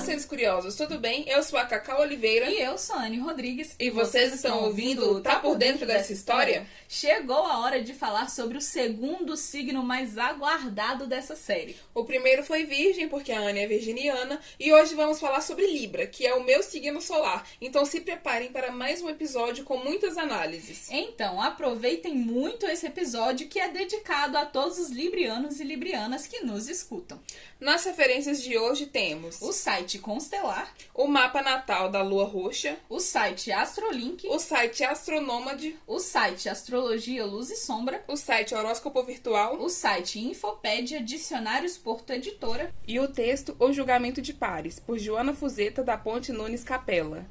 seres curiosos, tudo bem? Eu sou a Cacau Oliveira. E eu sou a Anne Rodrigues. E vocês estão ouvindo Tá Por Dentro dessa História? Chegou a hora de falar sobre o segundo signo mais aguardado dessa série. O primeiro foi Virgem, porque a Anne é virginiana. E hoje vamos falar sobre Libra, que é o meu signo solar. Então se preparem para mais um episódio com muitas análises. Então aproveitem muito esse episódio que é dedicado a todos os librianos e librianas que nos escutam. Nas referências de hoje temos o site Constelar, o mapa natal da Lua Roxa, o site Astrolink, o site Astronômade, o site Astrologia Luz e Sombra, o site Horóscopo Virtual, o site Infopédia, Dicionários Porto Editora e o texto O Julgamento de Pares, por Joana Fuzeta da Ponte Nunes Capella.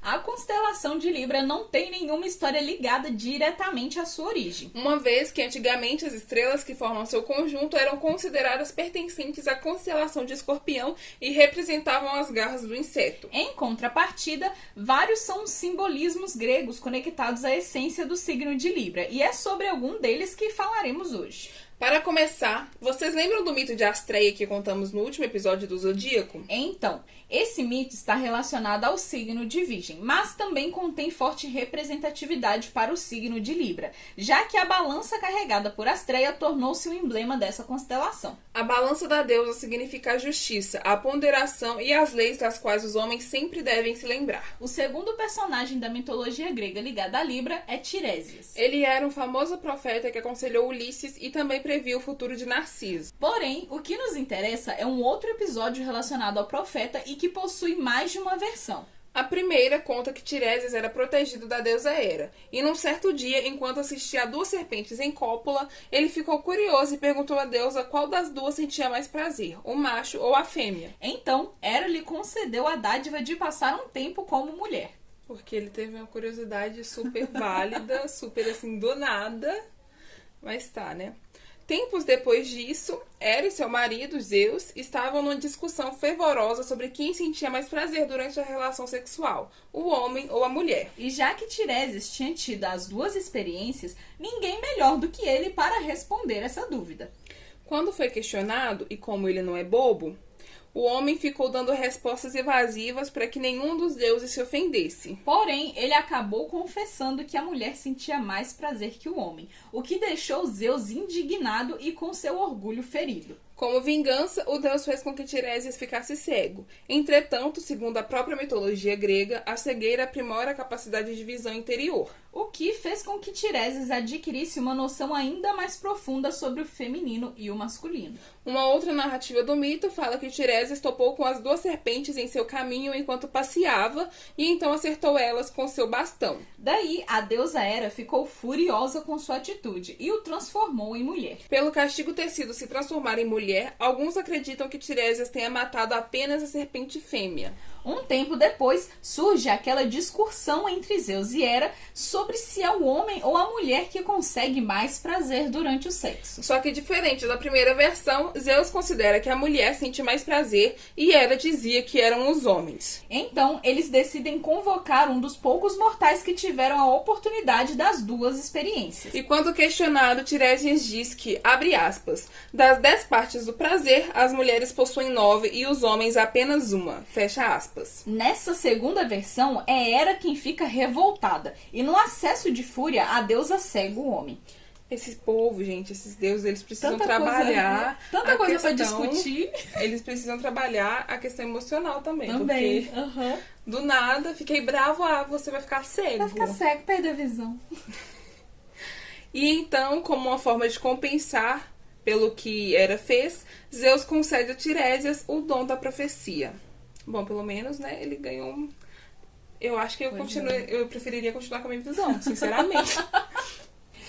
A constelação de Libra não tem nenhuma história ligada diretamente à sua origem. Uma vez que antigamente as estrelas que formam seu conjunto eram consideradas pertencentes à constelação de Escorpião e representavam as garras do inseto. Em contrapartida, vários são os simbolismos gregos conectados à essência do signo de Libra, e é sobre algum deles que falaremos hoje. Para começar, vocês lembram do mito de Astreia que contamos no último episódio do Zodíaco? Então, esse mito está relacionado ao signo de Virgem, mas também contém forte representatividade para o signo de Libra, já que a balança carregada por Astreia tornou-se o emblema dessa constelação. A balança da deusa significa a justiça, a ponderação e as leis das quais os homens sempre devem se lembrar. O segundo personagem da mitologia grega ligada a Libra é Tiresias. Ele era um famoso profeta que aconselhou Ulisses e também previu o futuro de Narciso. Porém, o que nos interessa é um outro episódio relacionado ao profeta e que possui mais de uma versão. A primeira conta que Tiresias era protegido da deusa Hera, e num certo dia, enquanto assistia a duas serpentes em cópula, ele ficou curioso e perguntou à deusa qual das duas sentia mais prazer, o macho ou a fêmea. Então, Hera lhe concedeu a dádiva de passar um tempo como mulher. Porque ele teve uma curiosidade super válida, super assim, do nada, mas tá, né? Tempos depois disso, Hera e seu marido, Zeus, estavam numa discussão fervorosa sobre quem sentia mais prazer durante a relação sexual, o homem ou a mulher. E já que Tiresias tinha tido as duas experiências, ninguém melhor do que ele para responder essa dúvida. Quando foi questionado, e como ele não é bobo, o homem ficou dando respostas evasivas para que nenhum dos deuses se ofendesse. Porém, ele acabou confessando que a mulher sentia mais prazer que o homem, o que deixou Zeus indignado e com seu orgulho ferido. Como vingança, o deus fez com que Tiresias ficasse cego. Entretanto, segundo a própria mitologia grega, a cegueira aprimora a capacidade de visão interior, o que fez com que Tiresias adquirisse uma noção ainda mais profunda sobre o feminino e o masculino. Uma outra narrativa do mito fala que Tiresias topou com as duas serpentes em seu caminho enquanto passeava e então acertou elas com seu bastão. Daí, a deusa Hera ficou furiosa com sua atitude e o transformou em mulher. Pelo castigo ter sido se transformar em mulher, alguns acreditam que Tiresias tenha matado apenas a serpente fêmea. Um tempo depois, surge aquela discussão entre Zeus e Hera sobre se é o homem ou a mulher que consegue mais prazer durante o sexo. Só que diferente da primeira versão, Zeus considera que a mulher sente mais prazer e Hera dizia que eram os homens. Então, eles decidem convocar um dos poucos mortais que tiveram a oportunidade das duas experiências. E quando questionado, Tiresias diz que, abre aspas, das 10 partes do prazer, as mulheres possuem 9 e os homens apenas uma, fecha aspas. Nessa segunda versão, é Hera quem fica revoltada, e no acesso de fúria, a deusa cega o homem. Esse povo, gente, esses deuses, eles precisam Tanta trabalhar tanta coisa pra discutir. Eles precisam trabalhar a questão emocional também. Também. Porque do nada, fiquei bravo, você vai ficar cego. Vai ficar cego, perde a visão. E então, como uma forma de compensar pelo que Hera fez, Zeus concede a Tiresias o dom da profecia. Bom, pelo menos, né, ele ganhou. Eu acho que eu preferiria continuar com a minha visão, sinceramente.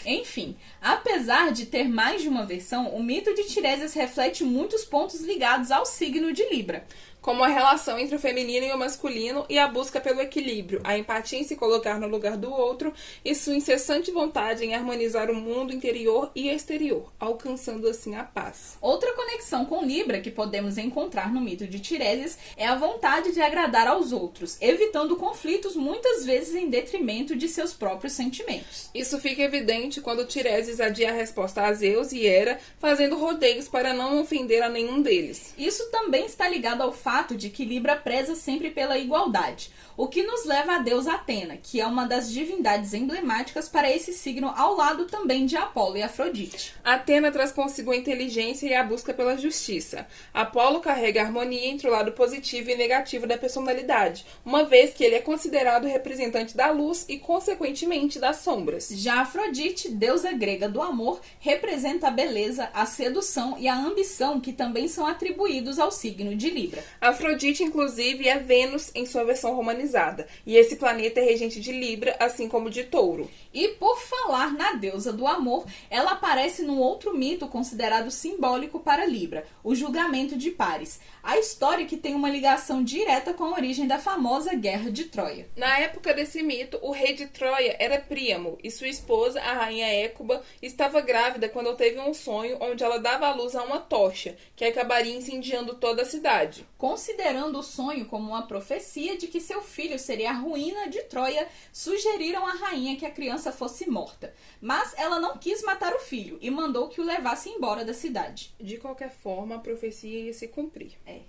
Enfim, apesar de ter mais de uma versão, o mito de Tiresias reflete muitos pontos ligados ao signo de Libra. Como a relação entre o feminino e o masculino e a busca pelo equilíbrio, a empatia em se colocar no lugar do outro e sua incessante vontade em harmonizar o mundo interior e exterior, alcançando assim a paz. Outra conexão com Libra que podemos encontrar no mito de Tiresias é a vontade de agradar aos outros, evitando conflitos muitas vezes em detrimento de seus próprios sentimentos. Isso fica evidente quando Tiresias adia a resposta a Zeus e Hera, fazendo rodeios para não ofender a nenhum deles. Isso também está ligado ao fato fato de que Libra preza sempre pela igualdade, o que nos leva à deusa Atena, que é uma das divindades emblemáticas para esse signo, ao lado também de Apolo e Afrodite. Atena traz consigo a inteligência e a busca pela justiça. Apolo carrega a harmonia entre o lado positivo e negativo da personalidade, uma vez que ele é considerado representante da luz e, consequentemente, das sombras. Já Afrodite, deusa grega do amor, representa a beleza, a sedução e a ambição, que também são atribuídos ao signo de Libra. Afrodite, inclusive, é Vênus em sua versão romanizada, e esse planeta é regente de Libra, assim como de Touro. E por falar na deusa do amor, ela aparece num outro mito considerado simbólico para Libra, o julgamento de Paris. A história que tem uma ligação direta com a origem da famosa Guerra de Troia. Na época desse mito, o rei de Troia era Príamo, e sua esposa, a rainha Écuba, estava grávida quando teve um sonho onde ela dava à luz a uma tocha, que acabaria incendiando toda a cidade. Considerando o sonho como uma profecia de que seu filho seria a ruína de Troia, sugeriram à rainha que a criança fosse morta. Mas ela não quis matar o filho e mandou que o levasse embora da cidade. De qualquer forma, a profecia ia se cumprir. É.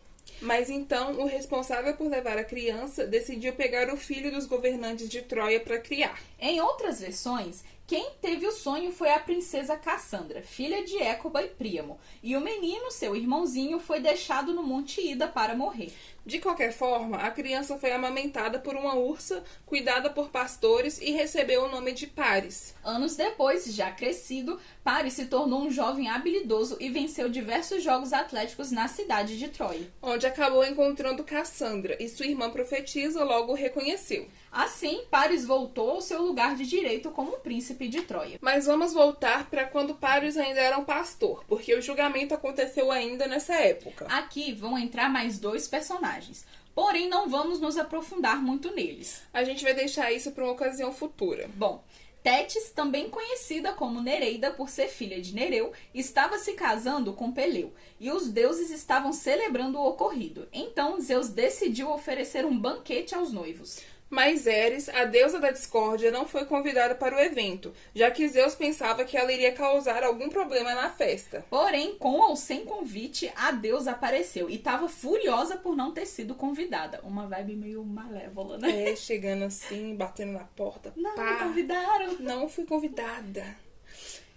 Mas então, o responsável por levar a criança decidiu pegar o filho dos governantes de Troia para criar. Em outras versões, quem teve o sonho foi a princesa Cassandra, filha de Écuba e Príamo, e o menino, seu irmãozinho, foi deixado no Monte Ida para morrer. De qualquer forma, a criança foi amamentada por uma ursa, cuidada por pastores e recebeu o nome de Paris. Anos depois, já crescido, Paris se tornou um jovem habilidoso e venceu diversos jogos atléticos na cidade de Troia, onde acabou encontrando Cassandra, e sua irmã profetisa logo o reconheceu. Assim, Paris voltou ao seu lugar de direito como príncipe de Troia. Mas vamos voltar para quando Paris ainda era um pastor, porque o julgamento aconteceu ainda nessa época. Aqui vão entrar mais 2 personagens, porém não vamos nos aprofundar muito neles. A gente vai deixar isso para uma ocasião futura. Bom, Tétis, também conhecida como Nereida por ser filha de Nereu, estava se casando com Peleu, e os deuses estavam celebrando o ocorrido. Então Zeus decidiu oferecer um banquete aos noivos. Mas Eris, a deusa da discórdia, não foi convidada para o evento, já que Zeus pensava que ela iria causar algum problema na festa. Porém, com ou sem convite, a deusa apareceu e estava furiosa por não ter sido convidada. Uma vibe meio malévola, né? É, chegando assim, batendo na porta. Não pá, me convidaram. Não fui convidada.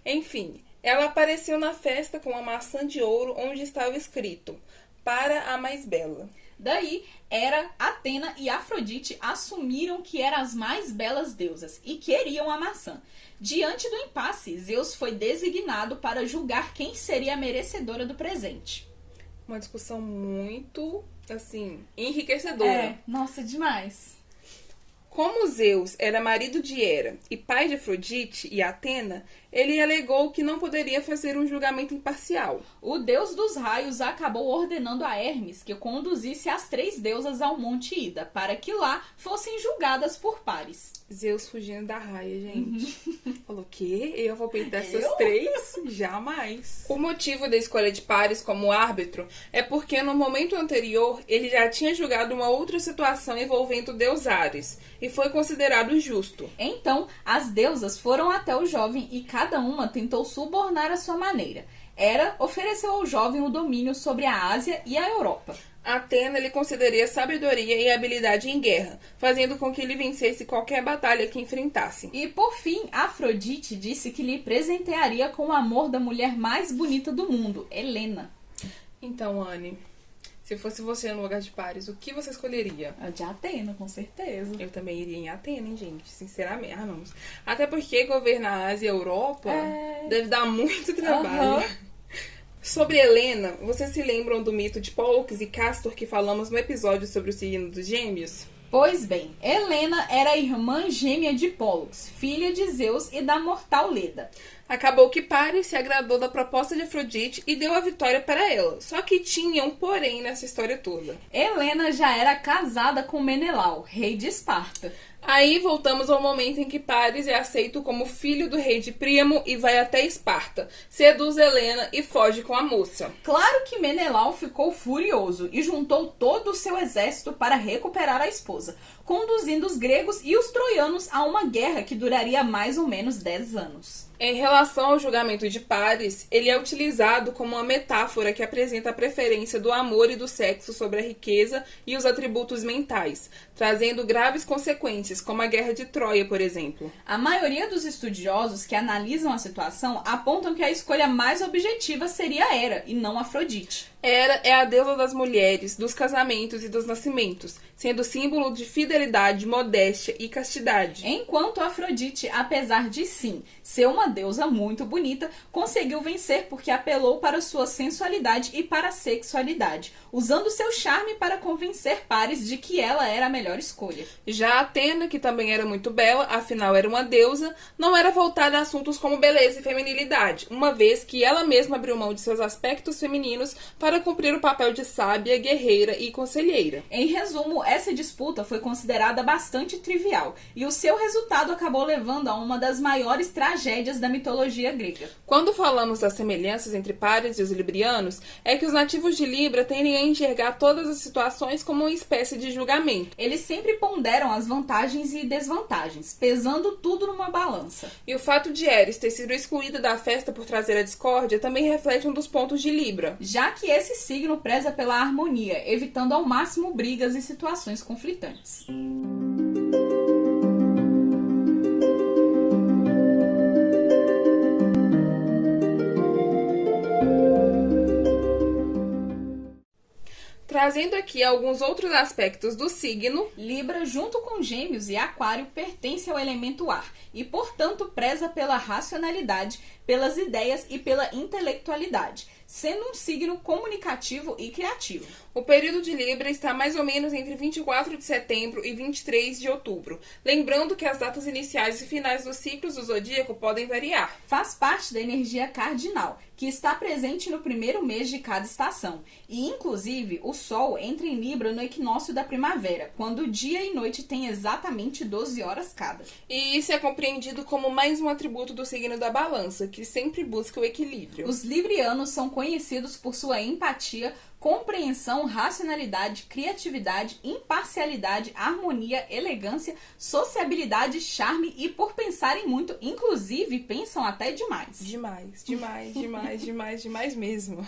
Enfim, ela apareceu na festa com uma maçã de ouro onde estava escrito: para a mais bela. Daí, Hera, Atena e Afrodite assumiram que eram as mais belas deusas e queriam a maçã. Diante do impasse, Zeus foi designado para julgar quem seria a merecedora do presente. Uma discussão muito, assim, enriquecedora. Nossa, demais. Como Zeus era marido de Hera e pai de Afrodite e Atena, ele alegou que não poderia fazer um julgamento imparcial. O deus dos raios acabou ordenando a Hermes que conduzisse as 3 deusas ao Monte Ida, para que lá fossem julgadas por pares. Zeus fugindo da raia, gente. Falou, o quê? Eu vou peitar essas Eu? 3? Jamais. O motivo da escolha de Paris como árbitro é porque no momento anterior ele já tinha julgado uma outra situação envolvendo o deus Ares e foi considerado justo. Então, as deusas foram até o jovem e cada uma tentou subornar a sua maneira. Hera ofereceu ao jovem o domínio sobre a Ásia e a Europa. Atena lhe concederia sabedoria e habilidade em guerra, fazendo com que ele vencesse qualquer batalha que enfrentasse. E por fim, Afrodite disse que lhe presentearia com o amor da mulher mais bonita do mundo, Helena. Então, Anne, se fosse você no lugar de Paris, o que você escolheria? A de Atena, com certeza. Eu também iria em Atena, hein, gente? Sinceramente. Ah, não. Até porque governar a Ásia e a Europa deve dar muito trabalho. Uhum. Sobre Helena, vocês se lembram do mito de Pólux e Castor que falamos no episódio sobre o signo dos Gêmeos? Pois bem, Helena era a irmã gêmea de Pólux, filha de Zeus e da mortal Leda. Acabou que Paris se agradou da proposta de Afrodite e deu a vitória para ela. Só que tinha um porém nessa história toda. Helena já era casada com Menelau, rei de Esparta. Aí voltamos ao momento em que Paris é aceito como filho do rei de Príamo e vai até Esparta, seduz Helena e foge com a moça. Claro que Menelau ficou furioso e juntou todo o seu exército para recuperar a esposa, conduzindo os gregos e os troianos a uma guerra que duraria mais ou menos 10 anos. Em relação ao julgamento de pares, ele é utilizado como uma metáfora que apresenta a preferência do amor e do sexo sobre a riqueza e os atributos mentais, trazendo graves consequências, como a Guerra de Troia, por exemplo. A maioria dos estudiosos que analisam a situação apontam que a escolha mais objetiva seria Hera e não Afrodite. Hera é a deusa das mulheres, dos casamentos e dos nascimentos, sendo símbolo de fidelidade, modéstia e castidade. Enquanto Afrodite, apesar de sim ser uma deusa muito bonita, conseguiu vencer porque apelou para sua sensualidade e para a sexualidade, usando seu charme para convencer pares de que ela era a melhor escolha. Já Atena, que também era muito bela, afinal era uma deusa, não era voltada a assuntos como beleza e feminilidade, uma vez que ela mesma abriu mão de seus aspectos femininos para cumprir o papel de sábia, guerreira e conselheira. Em resumo, essa disputa foi considerada bastante trivial, e o seu resultado acabou levando a uma das maiores tragédias da mitologia grega. Quando falamos das semelhanças entre Paris e os librianos, é que os nativos de Libra tendem a enxergar todas as situações como uma espécie de julgamento. Eles sempre ponderam as vantagens e desvantagens, pesando tudo numa balança. E o fato de Eris ter sido excluída da festa por trazer a discórdia também reflete um dos pontos de Libra, já que esse signo preza pela harmonia, evitando ao máximo brigas e situações conflitantes. Trazendo aqui alguns outros aspectos do signo, Libra, junto com Gêmeos e Aquário, pertence ao elemento ar e, portanto, preza pela racionalidade, pelas ideias e pela intelectualidade, sendo um signo comunicativo e criativo. O período de Libra está mais ou menos entre 24 de setembro e 23 de outubro, lembrando que as datas iniciais e finais dos ciclos do zodíaco podem variar. Faz parte da energia cardinal, que está presente no primeiro mês de cada estação, e inclusive o Sol entra em Libra no equinócio da primavera, quando dia e noite têm exatamente 12 horas cada. E isso é compreendido como mais um atributo do signo da balança, que sempre busca o equilíbrio. Os librianos são conhecidos por sua empatia, compreensão, racionalidade, criatividade, imparcialidade, harmonia, elegância, sociabilidade, charme e por pensarem muito, inclusive pensam até demais. Demais mesmo.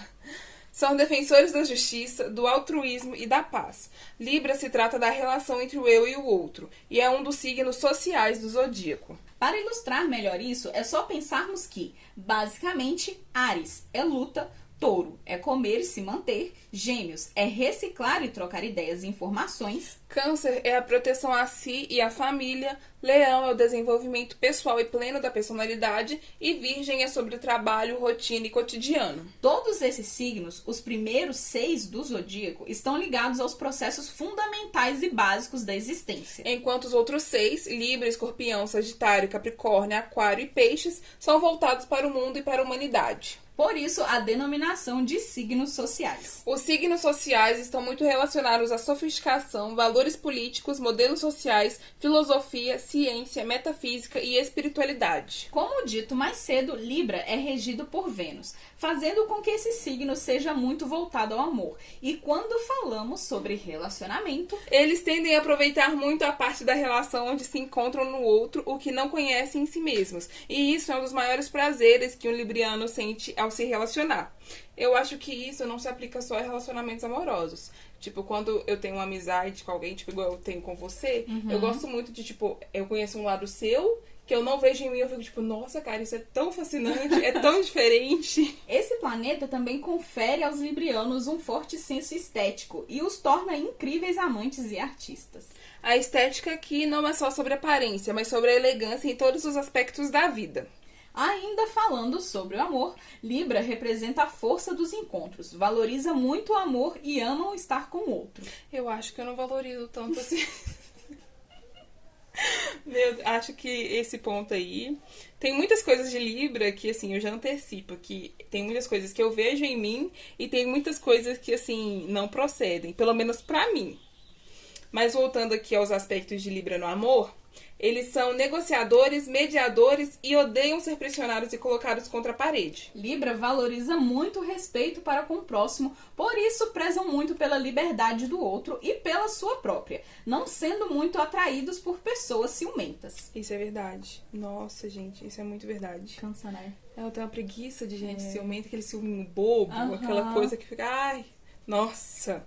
São defensores da justiça, do altruísmo e da paz. Libra se trata da relação entre o eu e o outro, e é um dos signos sociais do zodíaco. Para ilustrar melhor isso, é só pensarmos que, basicamente, Áries é luta, Touro é comer e se manter, Gêmeos é reciclar e trocar ideias e informações, Câncer é a proteção a si e à família, Leão é o desenvolvimento pessoal e pleno da personalidade e Virgem é sobre o trabalho, rotina e cotidiano. Todos esses signos, os primeiros 6 do zodíaco, estão ligados aos processos fundamentais e básicos da existência. Enquanto os outros 6, Libra, Escorpião, Sagitário, Capricórnio, Aquário e Peixes, são voltados para o mundo e para a humanidade. Por isso, a denominação de signos sociais. Os signos sociais estão muito relacionados à sofisticação, valores políticos, modelos sociais, filosofia, ciência, metafísica e espiritualidade. Como dito mais cedo, Libra é regido por Vênus, fazendo com que esse signo seja muito voltado ao amor. E quando falamos sobre relacionamento, eles tendem a aproveitar muito a parte da relação onde se encontram no outro o que não conhecem em si mesmos. E isso é um dos maiores prazeres que um libriano sente ao se relacionar. Eu acho que isso não se aplica só a relacionamentos amorosos. Tipo, quando eu tenho uma amizade com alguém, tipo, igual eu tenho com você, eu gosto muito de, tipo, eu conheço um lado seu que eu não vejo em mim, eu fico tipo, nossa, cara, isso é tão fascinante, é tão diferente. Esse planeta também confere aos librianos um forte senso estético e os torna incríveis amantes e artistas. A estética aqui não é só sobre aparência, mas sobre a elegância em todos os aspectos da vida. Ainda falando sobre o amor, Libra representa a força dos encontros, valoriza muito o amor e ama o estar com o outro. Eu acho que eu não valorizo tanto assim. Acho que esse ponto aí... Tem muitas coisas de Libra que, assim, eu já antecipo, que tem muitas coisas que eu vejo em mim e tem muitas coisas que, assim, não procedem, pelo menos pra mim. Mas voltando aqui aos aspectos de Libra no amor, Eles são negociadores, mediadores e odeiam ser pressionados e colocados contra a parede. Libra valoriza muito o respeito para com o próximo, por isso prezam muito pela liberdade do outro e pela sua própria, não sendo muito atraídos por pessoas ciumentas. Isso é verdade. Nossa, gente, isso é muito verdade. Cansa, né? Eu tenho uma preguiça de gente ciumenta, aquele ciúme bobo, Aham. aquela coisa que fica... Ai, nossa.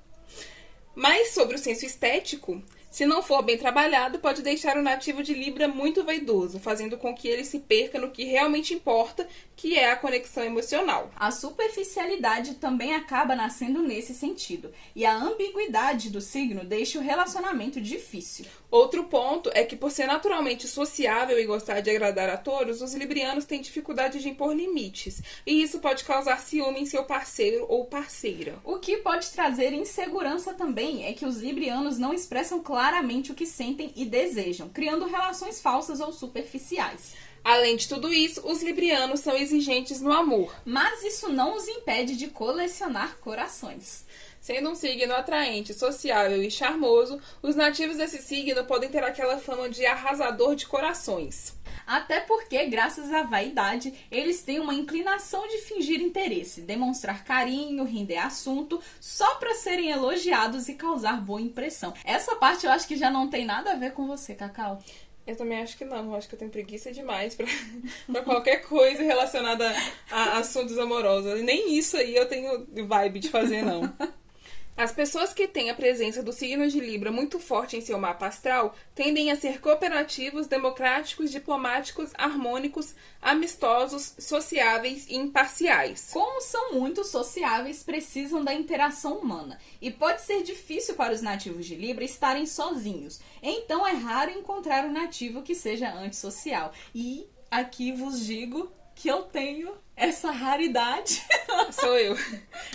Mas sobre o senso estético... Se não for bem trabalhado, pode deixar o nativo de Libra muito vaidoso, fazendo com que ele se perca no que realmente importa, que é a conexão emocional. A superficialidade também acaba nascendo nesse sentido, e a ambiguidade do signo deixa o relacionamento difícil. Outro ponto é que, por ser naturalmente sociável e gostar de agradar a todos, os librianos têm dificuldade de impor limites, e isso pode causar ciúme em seu parceiro ou parceira. O que pode trazer insegurança também é que os librianos não expressam claramente o que sentem e desejam, criando relações falsas ou superficiais. Além de tudo isso, os librianos são exigentes no amor. Mas isso não os impede de colecionar corações. Sendo um signo atraente, sociável e charmoso, os nativos desse signo podem ter aquela fama de arrasador de corações. Até porque, graças à vaidade, eles têm uma inclinação de fingir interesse, demonstrar carinho, render assunto, só para serem elogiados e causar boa impressão. Essa parte eu acho que já não tem nada a ver com você, Cacau. Eu também acho que não. Eu acho que eu tenho preguiça demais pra qualquer coisa relacionada a assuntos amorosos. Nem isso aí eu tenho vibe de fazer, não. As pessoas que têm a presença do signo de Libra muito forte em seu mapa astral tendem a ser cooperativos, democráticos, diplomáticos, harmônicos, amistosos, sociáveis e imparciais. Como são muito sociáveis, precisam da interação humana. E pode ser difícil para os nativos de Libra estarem sozinhos. Então é raro encontrar um nativo que seja antissocial. E aqui vos digo que eu tenho essa raridade. Sou eu.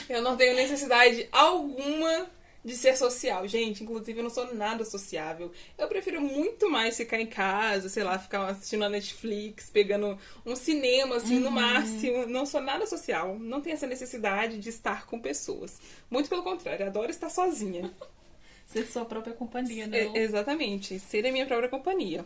Eu não tenho necessidade alguma de ser social. Gente, inclusive eu não sou nada sociável. Eu prefiro muito mais ficar em casa, sei lá, ficar assistindo a Netflix, pegando um cinema, assim, no máximo. Não sou nada social. Não tenho essa necessidade de estar com pessoas. Muito pelo contrário, adoro estar sozinha. Ser sua própria companhia, não? Exatamente. Ser a minha própria companhia.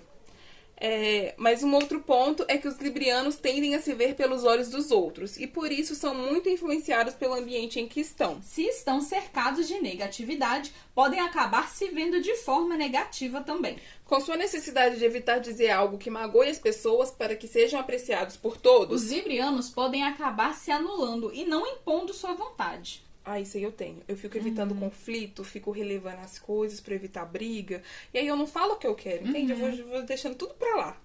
Mas um outro ponto é que os librianos tendem a se ver pelos olhos dos outros e por isso são muito influenciados pelo ambiente em que estão. Se estão cercados de negatividade, podem acabar se vendo de forma negativa também. Com sua necessidade de evitar dizer algo que magoe as pessoas para que sejam apreciados por todos, os librianos podem acabar se anulando e não impondo sua vontade. Ah, isso aí eu tenho. Eu fico evitando conflito, fico relevando as coisas pra evitar briga. E aí eu não falo o que eu quero, entende? Eu vou deixando tudo pra lá.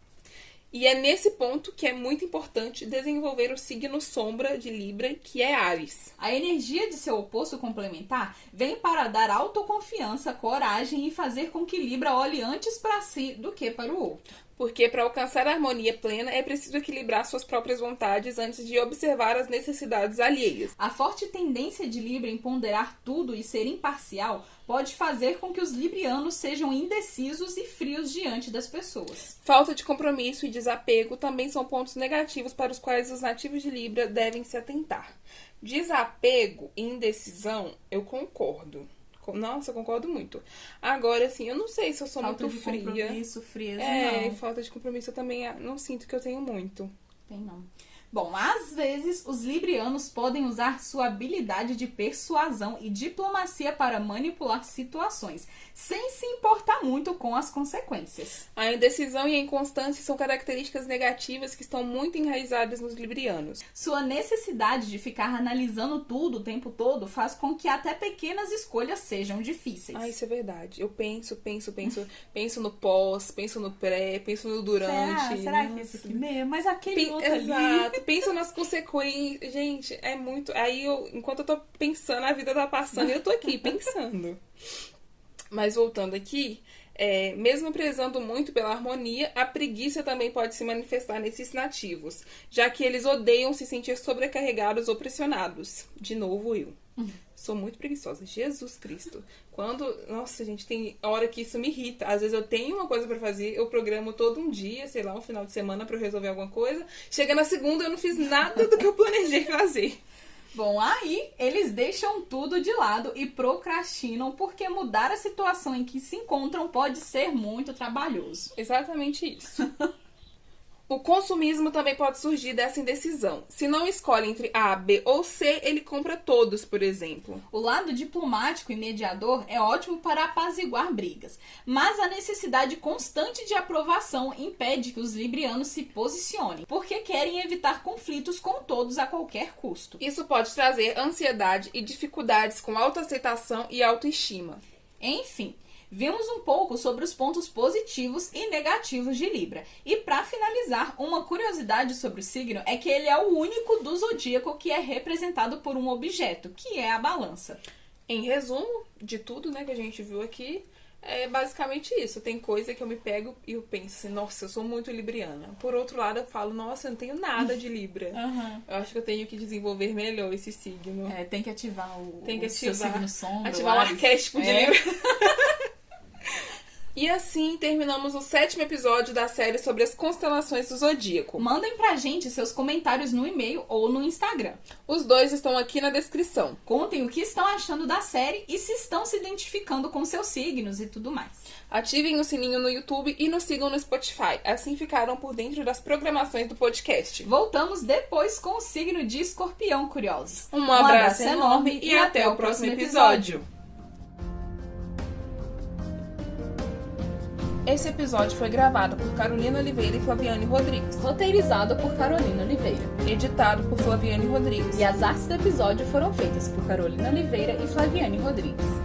E é nesse ponto que é muito importante desenvolver o signo sombra de Libra, que é Áries. A energia de seu oposto complementar vem para dar autoconfiança, coragem e fazer com que Libra olhe antes para si do que para o outro. Porque para alcançar a harmonia plena é preciso equilibrar suas próprias vontades antes de observar as necessidades alheias. A forte tendência de Libra em ponderar tudo e ser imparcial pode fazer com que os librianos sejam indecisos e frios diante das pessoas. Falta de compromisso e desapego também são pontos negativos para os quais os nativos de Libra devem se atentar. Desapego e indecisão, eu concordo. Nossa, eu concordo muito. Agora, assim, eu não sei se eu sou muito fria. Falta de compromisso, frieza, não. Falta de compromisso eu também não sinto que eu tenho muito. Tem não. Bom, às vezes os librianos podem usar sua habilidade de persuasão e diplomacia para manipular situações, sem se importar muito com as consequências. A indecisão e a inconstância são características negativas que estão muito enraizadas nos librianos. Sua necessidade de ficar analisando tudo o tempo todo faz com que até pequenas escolhas sejam difíceis. Ah, isso é verdade. Eu penso no pós, penso no pré, penso no durante. Será que esse aqui mesmo? Mas aquele outro ali... Exato. Penso nas consequências. Gente, é muito... Aí, enquanto eu tô pensando, a vida tá passando e eu tô aqui pensando. Mas voltando aqui, mesmo prezando muito pela harmonia, a preguiça também pode se manifestar nesses nativos, já que eles odeiam se sentir sobrecarregados ou pressionados. De novo, eu. Sou muito preguiçosa. Jesus Cristo. Nossa, gente, tem hora que isso me irrita. Às vezes eu tenho uma coisa pra fazer, eu programo todo um dia, sei lá, um final de semana pra eu resolver alguma coisa. Chega na segunda, eu não fiz nada do que eu planejei fazer. Bom, aí eles deixam tudo de lado e procrastinam porque mudar a situação em que se encontram pode ser muito trabalhoso. Exatamente isso. O consumismo também pode surgir dessa indecisão. Se não escolhe entre A, B ou C, ele compra todos, por exemplo. O lado diplomático e mediador é ótimo para apaziguar brigas, mas a necessidade constante de aprovação impede que os librianos se posicionem, porque querem evitar conflitos com todos a qualquer custo. Isso pode trazer ansiedade e dificuldades com autoaceitação e autoestima. Enfim, vimos um pouco sobre os pontos positivos e negativos de Libra. E para finalizar, uma curiosidade sobre o signo é que ele é o único do zodíaco que é representado por um objeto, que é a balança. Em resumo de tudo, né, que a gente viu aqui, é basicamente isso. Tem coisa que eu me pego e eu penso assim, nossa, eu sou muito libriana. Por outro lado, eu falo, nossa, eu não tenho nada de Libra. Eu acho que eu tenho que desenvolver melhor esse signo. Tem que ativar seu signo sombra. Ativar o arquétipo de Libra. E assim terminamos o 7º episódio da série sobre as constelações do zodíaco. Mandem pra gente seus comentários no e-mail ou no Instagram. Os dois estão aqui na descrição. Contem o que estão achando da série e se estão se identificando com seus signos e tudo mais. Ativem o sininho no YouTube e nos sigam no Spotify. Assim ficaram por dentro das programações do podcast. Voltamos depois com o signo de Escorpião, curiosos. Um abraço enorme e até o próximo episódio. Esse episódio foi gravado por Carolina Oliveira e Flaviane Rodrigues. Roteirizado por Carolina Oliveira. Editado por Flaviane Rodrigues. E as artes do episódio foram feitas por Carolina Oliveira e Flaviane Rodrigues.